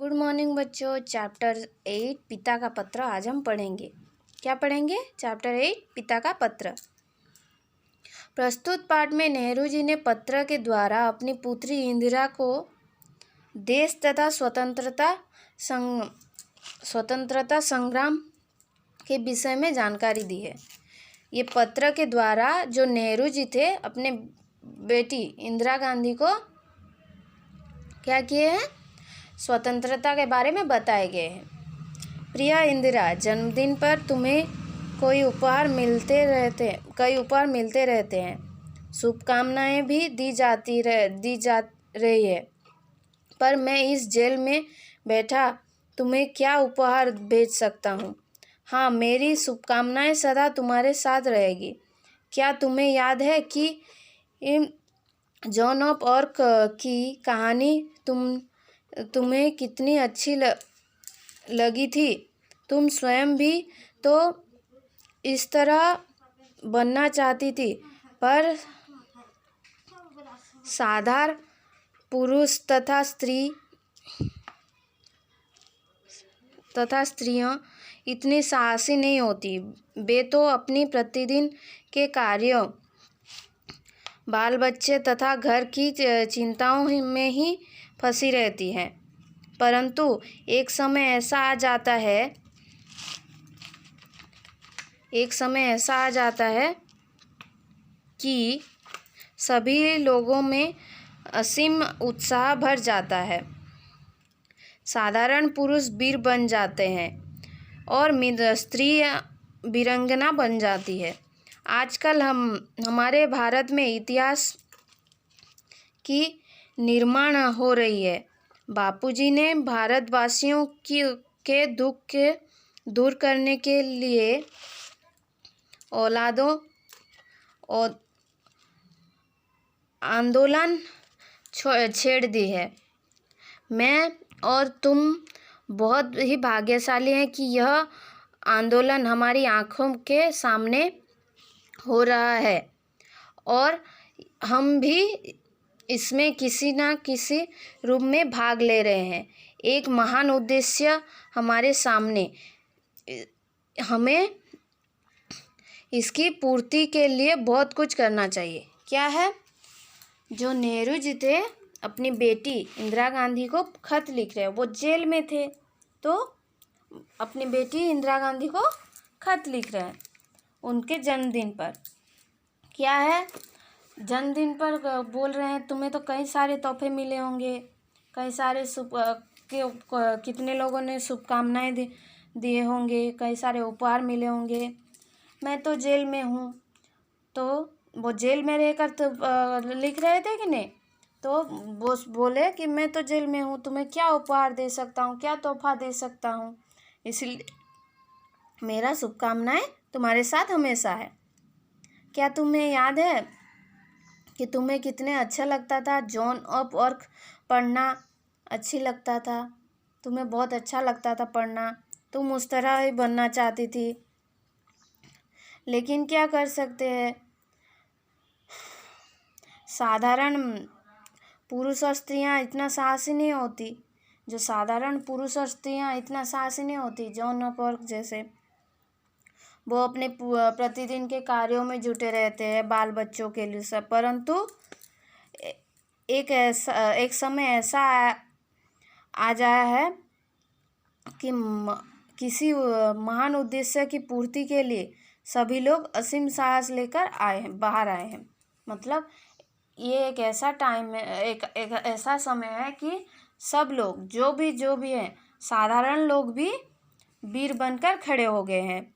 Good morning बच्चों। Chapter 8 पिता का पत्र आज हम पढ़ेंगे। क्या पढ़ेंगे? चैप्टर 8 पिता का पत्र। प्रस्तुत पाठ में नेहरू जी ने पत्र के द्वारा अपनी पुत्री इंदिरा को देश तथा स्वतंत्रता संग्राम के विषय में जानकारी दी है। ये पत्र के द्वारा जो नेहरू जी थे अपने बेटी इंदिरा गांधी को क्या किए हैं? स्वतंत्रता के बारे में बताए गए हैं। प्रिय इंदिरा, जन्मदिन पर तुम्हें कई उपहार मिलते रहते हैं। शुभकामनाएं भी दी जा रही है, पर मैं इस जेल में बैठा तुम्हें क्या उपहार भेज सकता हूँ? हाँ, मेरी शुभकामनाएं सदा तुम्हारे साथ रहेगी। क्या तुम्हें याद है कि जॉन ऑफ आर्क की कहानी तुम्हें कितनी अच्छी लगी थी? तुम स्वयं भी तो इस तरह बनना चाहती थी, पर साधारण पुरुष तथा स्त्रियां इतनी साहसी नहीं होती। वे तो अपनी प्रतिदिन के कार्यों, बाल बच्चे तथा घर की चिंताओं में ही फंसी रहती हैं। परंतु एक समय ऐसा आ जाता है कि सभी लोगों में असीम उत्साह भर जाता है। साधारण पुरुष वीर बन जाते हैं और स्त्री वीरांगना बन जाती है। आजकल हमारे भारत में इतिहास की निर्माण हो रही है। बापूजी ने भारतवासियों के दुख के दूर करने के लिए औलादों और आंदोलन छेड़ दी है। मैं और तुम बहुत ही भाग्यशाली हैं कि यह आंदोलन हमारी आँखों के सामने हो रहा है और हम भी इसमें किसी न किसी रूप में भाग ले रहे हैं। एक महान उद्देश्य हमारे सामने, हमें इसकी पूर्ति के लिए बहुत कुछ करना चाहिए। क्या है? जो नेहरू जी थे अपनी बेटी इंदिरा गांधी को खत लिख रहे हैं। वो जेल में थे तो अपनी बेटी इंदिरा गांधी को खत लिख रहे हैं उनके जन्मदिन पर। क्या है? जन्मदिन पर बोल रहे हैं तुम्हें तो कई सारे तोहफे मिले होंगे, कई सारे कितने लोगों ने शुभकामनाएं दिए होंगे, कई सारे उपहार मिले होंगे। मैं तो जेल में हूँ। तो वो जेल में रहकर तो लिख रहे थे कि नहीं? तो वो बोले कि मैं तो जेल में हूँ, तुम्हें क्या उपहार दे सकता हूँ, क्या तोहफा दे सकता हूँ? इसलिए मेरा शुभकामनाएं तुम्हारे साथ हमेशा है। क्या तुम्हें याद है कि तुम्हें कितने अच्छा लगता था जॉन ऑफ आर्क पढ़ना? अच्छी लगता था, तुम्हें बहुत अच्छा लगता था पढ़ना। तुम उस तरह ही बनना चाहती थी, लेकिन क्या कर सकते हैं, साधारण पुरुष और स्त्रियां इतना साहसी नहीं होती। जो साधारण पुरुष और स्त्रियां इतना साहसी नहीं होती जॉन ऑफ आर्क जैसे। वो अपने प्रतिदिन के कार्यों में जुटे रहते हैं, बाल बच्चों के लिए सब। परंतु एक समय ऐसा आ जाया है कि किसी महान उद्देश्य की पूर्ति के लिए सभी लोग असीम साहस लेकर बाहर आए हैं। मतलब ये एक ऐसा टाइम है, एक ऐसा समय है कि सब लोग जो भी हैं, साधारण लोग भी वीर बनकर खड़े हो गए हैं।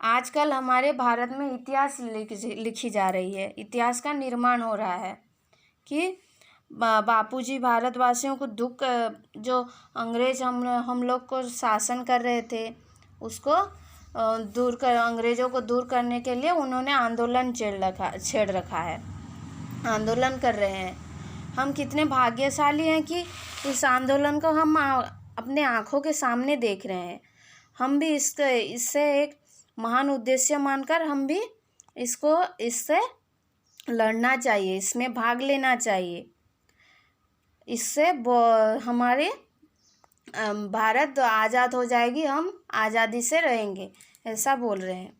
आजकल हमारे भारत में इतिहास लिखी जा रही है, इतिहास का निर्माण हो रहा है कि बापूजी भारतवासियों को दुख, जो अंग्रेज हम लोग को शासन कर रहे थे, उसको अंग्रेज़ों को दूर करने के लिए उन्होंने आंदोलन छेड़ रखा है, आंदोलन कर रहे हैं। हम कितने भाग्यशाली हैं कि इस आंदोलन को हम अपने आँखों के सामने देख रहे हैं। हम भी इससे एक महान उद्देश्य मानकर हम भी इससे लड़ना चाहिए, इसमें भाग लेना चाहिए। इससे हमारे भारत आज़ाद हो जाएगी, हम आज़ादी से रहेंगे, ऐसा बोल रहे हैं।